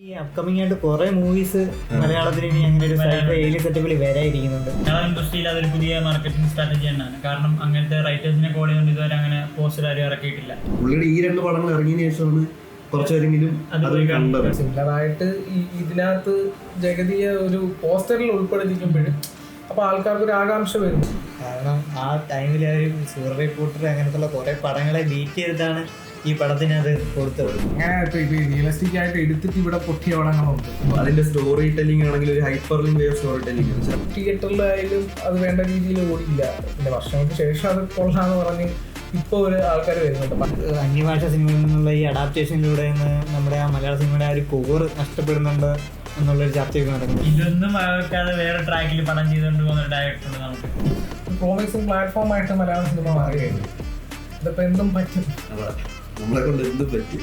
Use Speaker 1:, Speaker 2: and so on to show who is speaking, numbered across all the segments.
Speaker 1: ഈ അപ്കമിംഗ് ആയിട്ട് കുറെ മൂവീസ് മലയാളത്തിൽ ഇനി അങ്ങനെ ഒരു ഏലിയൻ സെറ്റപ്പിൽ വരാതിരിക്കുന്നുണ്ട്.
Speaker 2: മലയാളം ഇൻഡസ്ട്രിയിൽ അതൊരു പുതിയ മാർക്കറ്റിംഗ് സ്ട്രാറ്റജി തന്നെയാണ്. കാരണം അങ്ങനത്തെ റൈറ്റേഴ്സിനെ കോൾ ചെയ്തുകൊണ്ട് ഇതുവരെ അങ്ങനെ പോസ്റ്റർ ആരും ഇറക്കിയിട്ടില്ല.
Speaker 3: പുള്ളിയുടെ ഈ രണ്ട് പടങ്ങൾ ഇറങ്ങിയതിനു ശേഷമാണ് കുറച്ചേരെങ്കിലും കണ്ടത്.
Speaker 4: സിമിലറായിട്ട് ഇതിനകത്ത് ജഗതിയെ ഒരു പോസ്റ്ററിൽ ഉൾപ്പെടുത്തിക്കുമ്പോഴും അപ്പൊ ആൾക്കാർക്ക് ഒരു ആകാംക്ഷ വരും.
Speaker 1: കാരണം ആ ടൈമിൽ ഒരു സൂപ്പർ റിപ്പോർട്ടർ അങ്ങനത്തെ കുറെ പടങ്ങളെ ബീറ്റ് ചെയ്തിട്ടാണ് ഈ പടത്തിന് അത് കൊടുത്തത്.
Speaker 4: അങ്ങനെ റിയലിസ്റ്റിക് ആയിട്ട് എടുത്തിട്ട് ഇവിടെ പൊട്ടിയ പടങ്ങളുണ്ട്.
Speaker 3: അതിന്റെ സ്റ്റോറി ടെല്ലിംഗ് ആണെങ്കിൽ ഒരു ഹൈപ്പർ ലിങ്ക് വേ സ്റ്റോറി ടെല്ലിംഗ്
Speaker 4: തിയേറ്ററിലായാലും അത് വേണ്ട രീതിയിൽ ഓടിയില്ല. പിന്നെ വർഷങ്ങൾക്ക് ശേഷം അത് കൊള്ളാന്ന് പറഞ്ഞ് ഇപ്പോൾ ഒരു ആൾക്കാർ വരുന്നുണ്ട്.
Speaker 1: അന്യഭാഷ സിനിമയിൽ നിന്നുള്ള ഈ അഡാപ്റ്റേഷനിലൂടെ നമ്മുടെ ആ മലയാള സിനിമയുടെ ആ ഒരു കോറ് നഷ്ടപ്പെടുന്നുണ്ട് എന്നുള്ളൊരു ചർച്ചയൊക്കെ നടക്കുന്നു.
Speaker 2: ഇതൊന്നും വെക്കാതെ വേറെ ട്രാക്കിൽ പടം ചെയ്തുകൊണ്ട് പോകുന്ന ഡയറക്ടറുണ്ട് നമുക്ക്.
Speaker 4: പ്രോമിസിംഗ് പ്ലാറ്റ്ഫോമായിട്ട് മലയാള സിനിമ മാറുകയായിരുന്നു. ഇതിപ്പോൾ എന്തും പറ്റും,
Speaker 3: നമ്മളെ കൊണ്ട് എന്തും പറ്റും.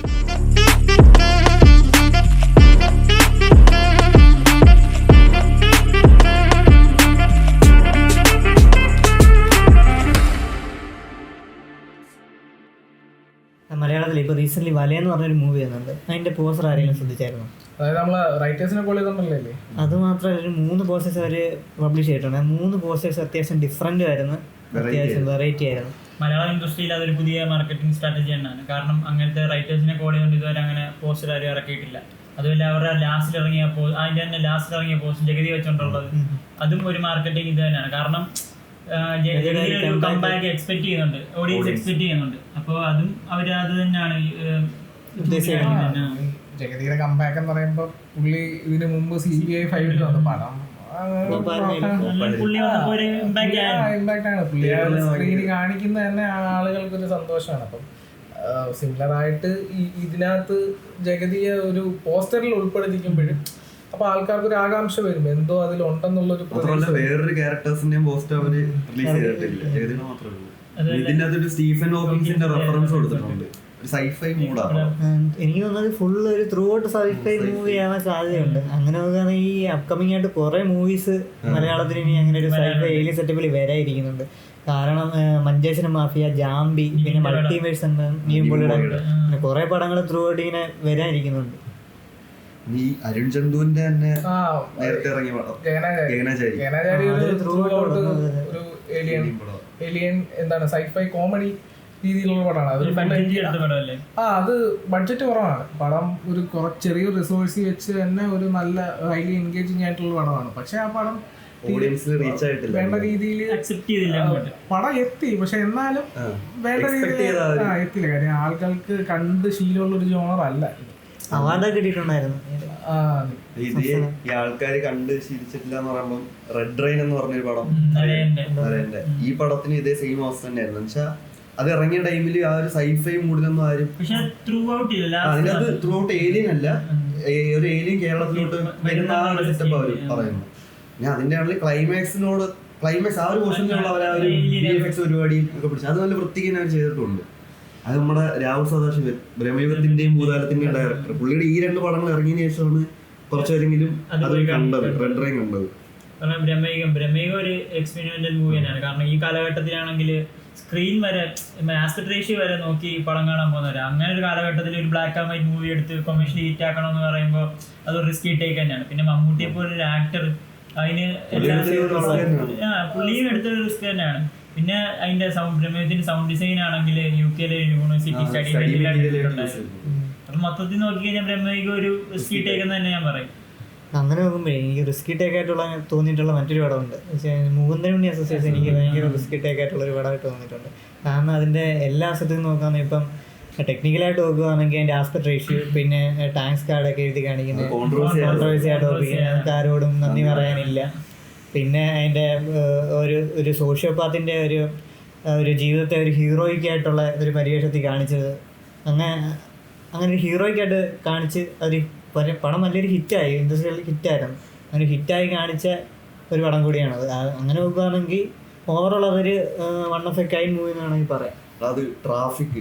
Speaker 1: മലയാളത്തിൽ ഇപ്പോൾ റീസെന്റ് വലയെന്ന് പറഞ്ഞൊരു മൂവി വന്നുണ്ട്. അതിന്റെ പോസ്റ്റർ ആരെങ്കിലും ശ്രദ്ധിച്ചായിരുന്നു?
Speaker 4: അതായത് നമ്മള് റൈറ്റേഴ്സിനെ കോൾ ചെയ്തിട്ടുണ്ടല്ലേ.
Speaker 1: അത് മാത്രമല്ല ഒരു 3 പോസ്റ്റേഴ്സ് അവർ പബ്ലിഷ് ചെയ്തിട്ടുണ്ട്. 3 പോസ്റ്റേഴ്സ് അത്യാവശ്യം ഡിഫറെന്റ് ആയിരുന്നു, അത്യാവശ്യം വെറൈറ്റി ആയിരുന്നു.
Speaker 2: മലയാളം ഇൻഡസ്ട്രിയിൽ അതൊരു പുതിയ മാർക്കറ്റിംഗ് സ്ട്രാറ്റജി തന്നെയാണ്. കാരണം അങ്ങനത്തെ റൈറ്റേഴ്സിനെ കോൾ ചെയ്തുകൊണ്ട് ഇതുവരെ അങ്ങനെ പോസ്റ്റർ ആരും ഇറക്കിയിട്ടില്ല. അതുപോലെ അവരുടെ ലാസ്റ്റിൽ ഇറങ്ങിയ അതിന്റെ തന്നെ ലാസ്റ്റിൽ ഇറങ്ങിയ പോസ്റ്റ് ജഗതി വെച്ചോണ്ടുള്ളത് അതും ഒരു മാർക്കറ്റിംഗ് ഇത് തന്നെയാണ്. കാരണം ജഗതിയുടെ കംബാക്ക് എക്സ്പെക്ട് ചെയ്യുന്നുണ്ട്, ഓഡിയൻസ് എക്സ്പെക്ട് ചെയ്യുന്നുണ്ട്. അപ്പോൾ അതും അത് തന്നെയാണ്
Speaker 4: ജഗതിയുടെ കംബാക്ക് എന്ന് പറയുമ്പോൾ പുള്ളി ഇതിനു മുമ്പ് CBI 5 വന്നു പടം ഇമ്പാക്ട് ആണ്. പുള്ളി സ്ക്രീനിൽ കാണിക്കുന്ന തന്നെ ആളുകൾക്ക് ഒരു സന്തോഷമാണ്. അപ്പം സിമിലറായിട്ട് ഇതിനകത്ത് ജഗതിയെ ഒരു പോസ്റ്ററിൽ ഉൾപ്പെടുത്തിക്കുമ്പോഴും അപ്പൊ ആൾക്കാർക്ക് ഒരു ആകാംക്ഷ വരും, എന്തോ അതിലുണ്ടെന്നുള്ളൊരു.
Speaker 3: വേറൊരു ക്യാരക്ടേഴ്സിന്റെയും പോസ്റ്റർ അവര് റിലീസ് ചെയ്തിട്ടില്ല, ഇതിന് മാത്രമേ. ഇതിന്റെ അകത്തൊരു സ്റ്റീഫൻ ഹോക്കിൻസിന്റെ റെഫറൻസ് കൊടുത്തിട്ടുണ്ട്. സൈഫൈ മൂഡാണ്
Speaker 1: എനിക്ക് തോന്നുന്നത്. ഫുള്ള് ഒരു ത്രൂ ഔട്ട് സൈഫൈ മൂവി ആവാൻ സാധ്യതയുണ്ട്. അങ്ങനെ നോക്കുകയാണെങ്കിൽ ഈ അപ്കമിംഗ് ആയിട്ട് കുറെ മൂവീസ് മലയാളത്തിൽ ഇനി അങ്ങനെ ഒരു സൈഫൈ ഏലിയൻ സെറ്റപ്പിൽ വരാതിരിക്കുന്നുണ്ട്. കാരണം മഞ്ചേശ്വരം മാഫിയ, ജാംബി, പിന്നെ മൾട്ടിവേഴ്സ് എന്ന നീമ്പുള്ളിയുടെ കുറെ പടങ്ങൾ ത്രൂ ഔട്ട് ഇങ്ങനെ വരാനിരിക്കുന്നുണ്ട്.
Speaker 3: ഈ അരുൺ ചന്ദുവിന്റെ തന്നെ നേരത്തെ ഇറങ്ങിയ പടം
Speaker 4: ഏലിയൻ എന്താണ് സൈഫൈ കോമഡി രീതിയിലുള്ള പടമാണ്. അത് ബഡ്ജറ്റ് കുറവാണ്. പടം ഒരു ചെറിയൊരു റിസോഴ്സ് വെച്ച് തന്നെ ഒരു നല്ല ഹൈലി എൻഗേജിങ് ആയിട്ടുള്ള പടമാണ്. പക്ഷെ ആ പടം വേണ്ട രീതിയിൽ പടം എത്തി, പക്ഷെ എന്നാലും വേണ്ട രീതിയിൽ എത്തില്ല. കാര്യം ആൾക്കാർക്ക് കണ്ട് ശീലമുള്ള ഒരു ജോണർ അല്ല.
Speaker 1: അവാർഡൊക്കെ കിട്ടിയിട്ടുണ്ടായിരുന്നു.
Speaker 3: ഈ ആൾക്കാര് കണ്ട് ശീലിച്ചിട്ടില്ല എന്ന് പറയുമ്പോൾ റെഡ് റെയിൻ എന്ന് പറഞ്ഞൊരു പടം, ഈ പടത്തിന് ഇതേ സെയിം അവസ്ഥ തന്നെയായിരുന്നു. വെച്ചാൽ അത് ഇറങ്ങിയ ടൈമിൽ ആ ഒരു സൈഫൈ മൂഡിലൊന്നും ആരും അതിനകത്ത് ത്രൂ ഔട്ട് ഏലിയൻ അല്ല, ഒരു ഏലിയൻ കേരളത്തിലോട്ട് വരുന്ന ആ ഒരു സെറ്റപ്പ് അവർ പറയുന്നു. ഞാൻ അതിന്റെ ആണെങ്കിൽ ക്ലൈമാക്സ് ആ ഒരു പോർഷനിലുള്ള അവർ ആ ഒരു VFX പരിപാടിയും ഒക്കെ പിടിച്ചു അത് നല്ല വൃത്തിക്ക് അവർ ചെയ്തിട്ടുണ്ട്. അത് നമ്മുടെ രാഹുൽ സദാശിവൻ, ബ്രഹ്മയുഗത്തിന്റെയും ഭൂതാലത്തിന്റെയും ഡയറക്ടർ, പുള്ളിയുടെ ഈ 2 പടങ്ങൾ ഇറങ്ങിയതിനു ശേഷമാണ് കുറച്ചേരെങ്കിലും അത് കണ്ടത്, റെഡ് റെയിൻ കണ്ടത്.
Speaker 2: ബ്രഹ്മയുഗം ഒരു എക്സ്പെരിമെന്റൽ മൂവി തന്നെയാണ്. കാരണം ഈ കാലഘട്ടത്തിലാണെങ്കിൽ സ്ക്രീൻ വരെ ആസ്പെക്ട് റേഷ്യോ വരെ നോക്കി പടം കാണാൻ പോകുന്നവരാണ്. അങ്ങനെ ഒരു കാലഘട്ടത്തിൽ ഒരു ബ്ലാക്ക് ആൻഡ് വൈറ്റ് മൂവി എടുത്ത് കൊമേഴ്ഷ്യലി ഹിറ്റ് ആക്കണമെന്ന് പറയുമ്പോൾ അതൊരു റിസ്കി ടേക്ക് തന്നെയാണ്. പിന്നെ മമ്മൂട്ടിയെ പോലെ ഒരു ആക്ടർ അതിന് പുള്ളിയും എടുത്തൊരു റിസ്ക് തന്നെയാണ്. പിന്നെ അതിന്റെ ബ്രഹ്മയുഗത്തിന്റെ സൗണ്ട് ഡിസൈൻ ആണെങ്കിൽ UK യൂണിവേഴ്സിറ്റി സ്റ്റഡി അപ്പൊ മൊത്തത്തിൽ നോക്കി കഴിഞ്ഞാൽ ബ്രഹ്മയുഗം ഒരു റിസ്കി ടേക്ക് എന്ന് തന്നെ ഞാൻ പറയും.
Speaker 1: അങ്ങനെ നോക്കുമ്പോഴേ എനിക്ക് റിസ്കി ടേക്ക് ആയിട്ടുള്ള തോന്നിയിട്ടുള്ള മറ്റൊരു പടമുണ്ട്. മുകുന്ദൻ ഉണ്ണി അസോസിയേഷൻ എനിക്ക് ഭയങ്കര റിസ്കി ടേക്ക് ആയിട്ടുള്ള ഒരു പടമായിട്ട് തോന്നിയിട്ടുണ്ട്. കാരണം അതിന്റെ എല്ലാ അസറ്റും നോക്കുകയാണെങ്കിൽ ഇപ്പം ടെക്നിക്കലായിട്ട് നോക്കുകയാണെങ്കിൽ അതിന്റെ ആസ്പെക്ട് റേഷ്യോ, പിന്നെ ടാങ്ക്സ് കാർഡൊക്കെ എഴുതി കാണിക്കുന്നത് കോൺട്രവേഴ്സി ആയിട്ട് നോക്കിക്കുന്നത് നമുക്ക് ആരോടും നന്ദി പറയാനില്ല. പിന്നെ അതിന്റെ ഒരു സോഷ്യോപാത്തിന്റെ ഒരു ജീവിതത്തെ ഒരു ഹീറോയിക്കായിട്ടുള്ള ഒരു പരിവേഷത്തിൽ കാണിച്ചത്, അങ്ങനെ ഒരു ഹീറോയിക്കായിട്ട് കാണിച്ച് ഒരു പടം നല്ലൊരു ഹിറ്റായി, ഇൻഡസ്ട്രിയൽ ഹിറ്റായിരുന്നു. അങ്ങനെ ഹിറ്റായി കാണിച്ച ഒരു പടം കൂടിയാണത്. അങ്ങനെ നോക്കുകയാണെങ്കിൽ ഓവറോൾ അതൊരു one of A kind movie എന്ന് വേണമെങ്കിൽ പറയാം.
Speaker 3: അത് ട്രാഫിക്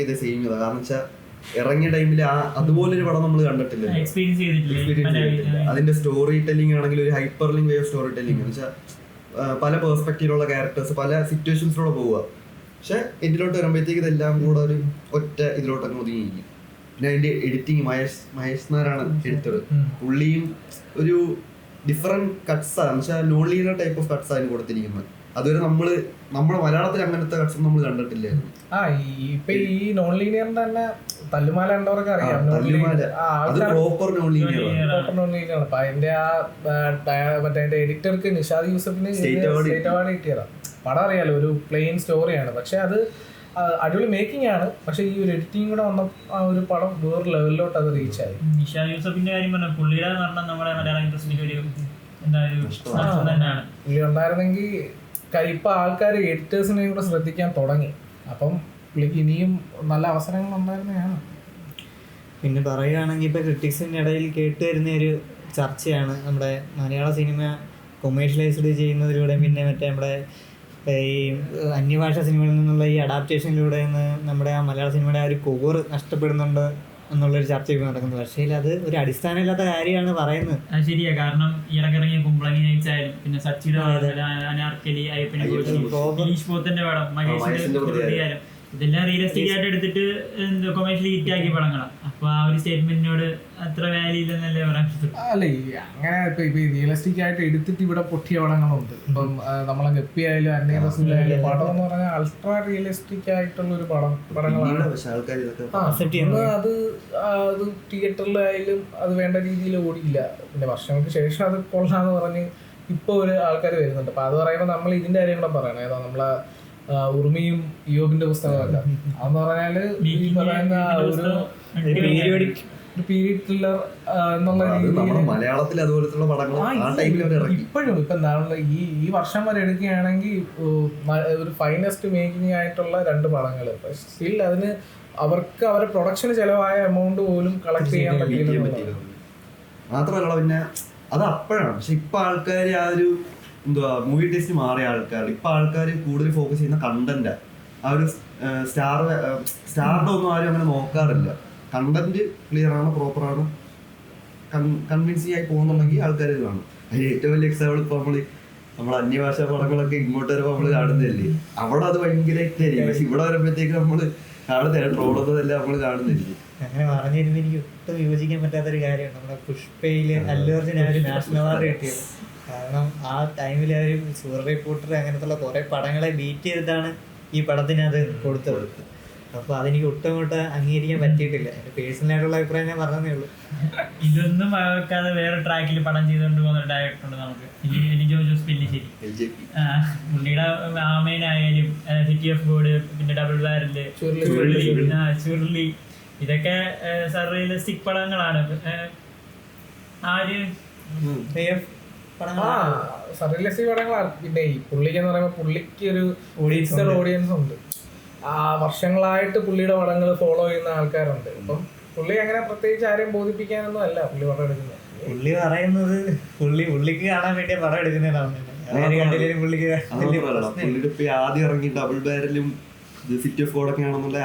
Speaker 3: ഇതേ സെയിം ചെയ്താ. കാരണം വെച്ചാൽ ഇറങ്ങിയ ടൈമിൽ അതുപോലൊരു പടം നമ്മൾ കണ്ടിട്ടില്ല, എക്സ്പീരിയൻസ് ചെയ്തിട്ടില്ല. അതിന്റെ സ്റ്റോറി ടെല്ലിംഗ് ആണെങ്കിൽ ഒരു ഹൈപ്പർ ലിങ്ക് വേ സ്റ്റോറി ടെല്ലിംഗ് എന്ന് വെച്ചാൽ പല പേഴ്സ്പെക്റ്റീവിലുള്ള ക്യാരക്ടേഴ്സ് പല സിറ്റുവേഷൻസിലൂടെ പോവുക. പക്ഷെ ഇതിലോട്ട് വരുമ്പോഴത്തേക്ക് ഇതെല്ലാം കൂടെ ഒരു ഒറ്റ ഇതിലോട്ടങ്ങ് ഒതുങ്ങിയിരിക്കും. പിന്നെ അതിന്റെ എഡിറ്റിങ് മഹേഷ് നാരാണ് എടുത്തത്. പുള്ളിയും ഒരു ഡിഫറെന്റ് കട്ട്സ് ആണ്, എന്നുവെച്ചാൽ non linear type of cuts ആണ് കൊടുത്തിരിക്കുന്നത്. അതുവരെ നമ്മുടെ മലയാളത്തിൽ അങ്ങനത്തെ കട്ട്സ് നമ്മൾ കണ്ടിട്ടില്ലായിരുന്നു.
Speaker 4: ഇപ്പൊ ഈ നോൺ ലീനിയറിന്റെ തന്നെ തല്ലുമാല കണ്ടവർക്ക് അറിയാം.
Speaker 3: അത് പ്രോപ്പർ നോൺ ലീനിയർ
Speaker 4: ആണ്. അപ്പൊ അതിന്റെ മറ്റേ എഡിറ്റർക്ക് നിഷാദ് യൂസഫിന് സ്റ്റേറ്റ് അവാർഡ് കിട്ടിയതാണ്. പടം അറിയാലോ, ഒരു പ്ലെയിൻ സ്റ്റോറിയാണ്, പക്ഷെ അത് അടിപൊളി മേക്കിംഗ് ആണ്. പക്ഷെ ഈ ഒരു എഡിറ്റിംഗ് കൂടെ വന്ന ആ ഒരു പടം വേറെ ലെവലിലോട്ട് അത് റീച്ച് ആയി.
Speaker 2: നിഷാദ് യൂസഫിന്റെ കാര്യം പറഞ്ഞ പുള്ളിയുടെ മരണം നമ്മുടെ മലയാളം ഇൻഡസ്ട്രിക്ക് ഒരു നഷ്ടം തന്നെയാണ്.
Speaker 4: പുള്ളി ഉണ്ടായിരുന്നെങ്കിൽ ഇപ്പൊ ആൾക്കാർ എഡിറ്റേഴ്സിനെയും കൂടെ ശ്രദ്ധിക്കാൻ തുടങ്ങി. അപ്പം പുള്ളിക്ക് ഇനിയും നല്ല അവസരങ്ങൾ ഉണ്ടായിരുന്നതാണ്.
Speaker 1: പിന്നെ പറയുകയാണെങ്കിൽ ഇപ്പോൾ ക്രിറ്റിക്സിൻ്റെ ഇടയിൽ കേട്ടുവരുന്ന ഒരു ചർച്ചയാണ് നമ്മുടെ മലയാള സിനിമ കൊമേഴ്ഷ്യലൈസ്ഡ് ചെയ്യുന്നതിലൂടെ, പിന്നെ മറ്റേ നമ്മുടെ ഈ അന്യഭാഷ സിനിമകളിൽ നിന്നുള്ള ഈ അഡാപ്റ്റേഷനിലൂടെ നമ്മുടെ ആ മലയാള സിനിമയുടെ ആ ഒരു കോറ് നഷ്ടപ്പെടുന്നുണ്ട് എന്നുള്ളൊരു ചർച്ച ഇപ്പോൾ നടക്കുന്നത്. പക്ഷേ അത് ഒരു അടിസ്ഥാനമില്ലാത്ത കാര്യമാണ് പറയുന്നത്.
Speaker 2: അത് ശരിയാ. കാരണം ഇറങ്ങിയ കുമ്പളങ്ങി നയിച്ചായാലും പിന്നെ സച്ചിയുടെ അനാർക്കലി അയ്യപ്പനെ ഗിരീഷ് പോത്തന്റെ പടം മഹേഷിന്റെ പ്രതിയായാലും ഇതെല്ലാം റിയലിസ്റ്റിക് ആയിട്ട് എടുത്തിട്ട് കൊമേഴ്ഷ്യലി ഹിറ്റ് ആക്കിയ പടങ്ങളാണ്. അപ്പൊ ആ ഒരു സ്റ്റേറ്റ്മെന്റിനോട് അത്ര വാല്യൂ ഇല്ലെന്നല്ലേ പറയാൻ പറ്റും.
Speaker 4: അല്ലേ അങ്ങനെ ഇപ്പൊ റിയലിസ്റ്റിക് ആയിട്ട് എടുത്തിട്ട് ഇവിടെ പൊട്ടിയ പടങ്ങളുണ്ട്. ഇപ്പം നമ്മളെ ഗപ്പി ആയാലും അന്യ റസൂലായാലും പടം എന്ന് പറഞ്ഞാൽ അൾട്രാ റിയലിസ്റ്റിക് ആയിട്ടുള്ള ഒരു പടങ്ങളാണ്. അത് തിയേറ്ററിലായാലും അത് വേണ്ട രീതിയിൽ ഓടിയില്ല. പിന്നെ വർഷങ്ങൾക്ക് ശേഷം അത് കൊള്ളാന്ന് പറഞ്ഞ് ഇപ്പൊ ഒരു ആൾക്കാർ വരുന്നുണ്ട്. അപ്പൊ അത് പറയുമ്പോൾ നമ്മൾ ഇതിന്റെ കാര്യം കൂടെ പറയണം. ഏതാ നമ്മളെ ഉറുമിയും യോബിന്റെ പുസ്തകമല്ല അതെന്ന് പറഞ്ഞാല് ഈ പറയുന്ന ഒരു പീരിയഡ് ത്രില്ലർ എന്നുള്ള ഇപ്പോഴും ഇപ്പൊ എന്താണ് ഈ വർഷം വരെ എടുക്കുകയാണെങ്കിൽ ഒരു ഫൈനസ്റ്റ് മേക്കിംഗ് ആയിട്ടുള്ള 2 പടങ്ങൾ. സ്റ്റിൽ അതിന് അവർക്ക് അവരുടെ പ്രൊഡക്ഷന് ചെലവായ എമൗണ്ട് പോലും കളക്ട് ചെയ്യാൻ പറ്റില്ല.
Speaker 3: മാത്രമല്ല പിന്നെ അത് അപ്പോഴാണ്. പക്ഷെ ഇപ്പൊ ആൾക്കാർ ആ ഒരു മൂവി ടേസ്റ്റ് മാറിയ ആൾക്കാർ ഇപ്പൊ ആൾക്കാർ കൂടുതൽ ഫോക്കസ് ചെയ്യുന്ന കണ്ടന്റ്. ആ ഒരു സ്റ്റാറിന്റെ ഒന്നും ആരും അങ്ങനെ നോക്കാറില്ല. കണ്ടന്റ് ക്ലിയർ ആണ്, പ്രോപ്പർ ആണ്, കൺവിൻസിംഗ് ആയി പോകുന്നുണ്ടെങ്കിൽ ആൾക്കാർ കാണും. അതിന് ഏറ്റവും വലിയ എക്സാമ്പിൾ ഇപ്പൊ നമ്മൾ അന്യഭാഷാ പടങ്ങളൊക്കെ ഇങ്ങോട്ട് വരുമ്പോൾ നമ്മൾ കാണുന്നില്ലേ, അവിടെ അത് ഭയങ്കരമായിട്ടായിരിക്കും. പക്ഷെ ഇവിടെ വരുമ്പോഴത്തേക്ക് നമ്മൾ കാണുന്നില്ല, ട്രോളൊന്നതെല്ലാം നമ്മൾ കാണുന്നില്ലേ.
Speaker 1: അങ്ങനെ പറഞ്ഞിരുന്ന എനിക്ക് ഒട്ടും യോജിക്കാൻ പറ്റാത്തൊരു കാര്യമാണ് നമ്മുടെ പുഷ്പയില് അല്ലു അർജുൻ ഒരു നാഷണൽ അവാർഡ് കിട്ടിയത്. കാരണം ആ ടൈമിൽ ആ ഒരു സൂപ്പർ റിപ്പോർട്ടർ അങ്ങനത്തുള്ള കുറെ പടങ്ങളെ ബീറ്റ് ചെയ്തിട്ടാണ് ഈ പടത്തിന് അത് കൊടുത്തത്. അപ്പൊ അതെനിക്ക് ഒട്ടും അംഗീകരിക്കാൻ പറ്റിയിട്ടില്ല. എന്റെ പേഴ്സണൽ ആയിട്ടുള്ള അഭിപ്രായം ഞാൻ പറഞ്ഞതേ ഉള്ളൂ.
Speaker 2: ഇതൊന്നും വെക്കാതെ വേറെ ട്രാക്കിൽ പടം ചെയ്തുകൊണ്ട് പോകുന്ന ഡയറക്ടർ ഉണ്ട് നമുക്ക്, ലിജോ ജോസ് പെല്ലിശ്ശേരി. പുള്ളിയുടെ ആമേനായാലും സിറ്റി ഓഫ് ഗോഡ്, പിന്നെ ഡബിൾ ബാരല്, ചുരുളി, ഇതൊക്കെ റിയലിസ്റ്റിക് പടങ്ങളാണ്.
Speaker 4: റിയലിസ്റ്റിക് പടങ്ങളാണ്. പിന്നെ ഈ പുള്ളിക്ക് എന്ന് പറയുമ്പോൾ പുള്ളിക്ക് ഒരു ഓഡിയൻസ് ഉണ്ട്. വർഷങ്ങളായിട്ട് പുള്ളിയുടെ പടങ്ങൾ ഫോളോ ചെയ്യുന്ന ആൾക്കാരുണ്ട്. ഇപ്പം പുള്ളി അങ്ങനെ പ്രത്യേകിച്ച് ആരെയും ബോധിപ്പിക്കാനൊന്നും അല്ല പുള്ളി പടം എടുക്കുന്നത്.
Speaker 1: പുള്ളി പറയുന്നത് പുള്ളിക്ക് കാണാൻ വേണ്ടിയ പടം എടുക്കുന്നതാണ്.
Speaker 3: പുള്ളിക്ക് ആദ്യം ഇറങ്ങി ഡബിൾ ബാരലും സിറ്റി ഓഫ് ഗോഡ് ഒക്കെ ആണെന്നുള്ള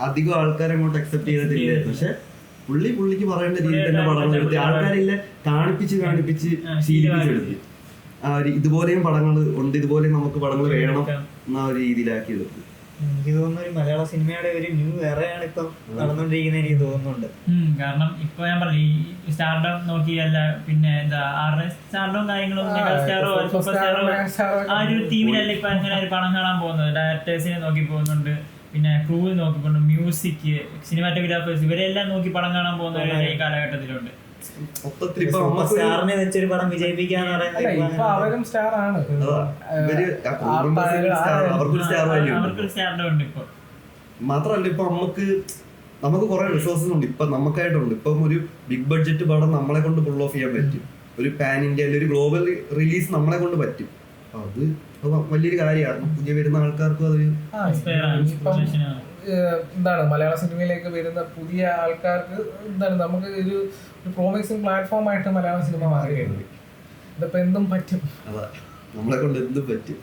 Speaker 3: അധികം ആൾക്കാരെ അങ്ങോട്ട് അക്സെപ്റ്റ് ചെയ്തിട്ടില്ലായിരുന്നു. പക്ഷെ പുള്ളിക്ക് പറയേണ്ട രീതിയിൽ തന്നെ പടങ്ങൾ എടുത്ത് ആൾക്കാരെല്ലാം കാണിപ്പിച്ച് ശീലിപ്പിച്ചെടുത്ത് ഇതുപോലെയും പടങ്ങൾ ഉണ്ട്, ഇതുപോലെയും നമുക്ക് പടങ്ങൾ വേണം എന്ന രീതിയിലാക്കി എടുത്തു.
Speaker 1: എനിക്ക് തോന്നുന്നു ഒരു മലയാള സിനിമയുടെ ഒരു ന്യൂ എറയാണ് ഇപ്പം നടന്നുകൊണ്ടിരിക്കുന്നത് എനിക്ക് തോന്നുന്നുണ്ട്.
Speaker 2: കാരണം ഇപ്പൊ ഞാൻ പറഞ്ഞു ഈ സ്റ്റാർഡം നോക്കിയല്ല, പിന്നെ എന്താ സ്റ്റാർഡവും കാര്യങ്ങളും സൂപ്പർ സ്റ്റാറോ ആ ഒരു ടീമിലല്ല ഇപ്പൊ അങ്ങനെ ഒരു പടം കാണാൻ പോകുന്നത്. ഡയറക്ടേഴ്സിനെ നോക്കി പോകുന്നുണ്ട്, പിന്നെ ക്രൂ നോക്കിക്കൊണ്ട് മ്യൂസിക്, സിനിമാറ്റോഗ്രാഫേഴ്സ്, ഇവരെല്ലാം നോക്കി പടം കാണാൻ പോകുന്ന ഈ കാലഘട്ടത്തിലുണ്ട്.
Speaker 1: സ്റ്റാറിനെ വെച്ചൊരു പടം വിജയിപ്പിക്കാന്ന് പറയുന്നത്
Speaker 4: അവരും സ്റ്റാർ ആണ്.
Speaker 3: മാത്രല്ല ഇപ്പൊ നമുക്ക് കുറെ റിസോഴ്സസ് ഉണ്ട്. ഇപ്പൊ നമുക്കായിട്ടുണ്ട്. ഇപ്പം ഒരു ബിഗ് ബഡ്ജറ്റ് പടം നമ്മളെ കൊണ്ട് ഫുൾ ഓഫ് ചെയ്യാൻ പറ്റും. ഒരു പാൻ ഇന്ത്യ ഒരു ഗ്ലോബൽ റിലീസ് നമ്മളെ കൊണ്ട് പറ്റും. അത് വലിയൊരു കാര്യമാണ്. പുതിയ വരുന്ന ആൾക്കാർക്കും അതൊരു
Speaker 4: എന്താണ് മലയാള സിനിമയിലേക്ക് വരുന്ന പുതിയ ആൾക്കാർക്ക് എന്താണ് നമുക്ക് ഒരു പ്രോമിസിങ് പ്ലാറ്റ്ഫോം ആയിട്ട് മലയാള സിനിമ മാറുകയുണ്ട്. ഇതിപ്പോ എന്തും പറ്റും,
Speaker 3: നമ്മളെ കൊണ്ട് എന്തും പറ്റും.